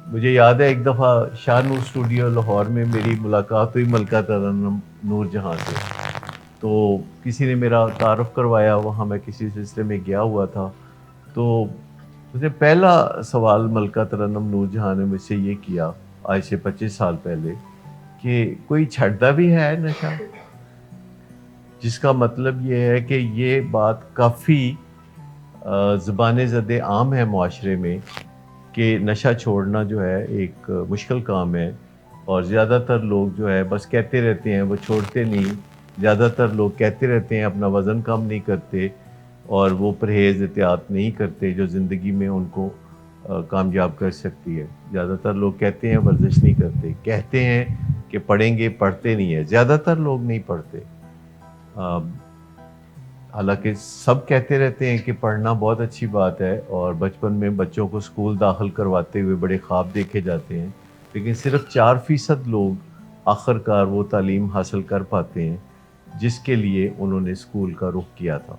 مجھے یاد ہے ایک دفعہ شاہ نور اسٹوڈیو لاہور میں میری ملاقات ہوئی ملکہ ترنم نور جہاں سے. تو کسی نے میرا تعارف کروایا، وہاں میں کسی سلسلے میں گیا ہوا تھا. تو اس نے پہلا سوال ملکہ ترنم نور جہاں نے مجھ سے یہ کیا آج سے 25 سال پہلے کہ کوئی چھڑتا بھی ہے نشہ، جس کا مطلب یہ ہے کہ یہ بات کافی زبان زد عام ہے معاشرے میں کہ نشہ چھوڑنا جو ہے ایک مشکل کام ہے، اور زیادہ تر لوگ جو ہے بس کہتے رہتے ہیں، وہ چھوڑتے نہیں. زیادہ تر لوگ کہتے رہتے ہیں، اپنا وزن کم نہیں کرتے، اور وہ پرہیز احتیاط نہیں کرتے جو زندگی میں ان کو کامیاب کر سکتی ہے. زیادہ تر لوگ کہتے ہیں ورزش نہیں کرتے، کہتے ہیں کہ پڑھیں گے، پڑھتے نہیں ہیں. زیادہ تر لوگ نہیں پڑھتے. حالانکہ سب کہتے رہتے ہیں کہ پڑھنا بہت اچھی بات ہے، اور بچپن میں بچوں کو اسکول داخل کرواتے ہوئے بڑے خواب دیکھے جاتے ہیں، لیکن صرف 4% لوگ آخر کار وہ تعلیم حاصل کر پاتے ہیں جس کے لیے انہوں نے اسکول کا رخ کیا تھا.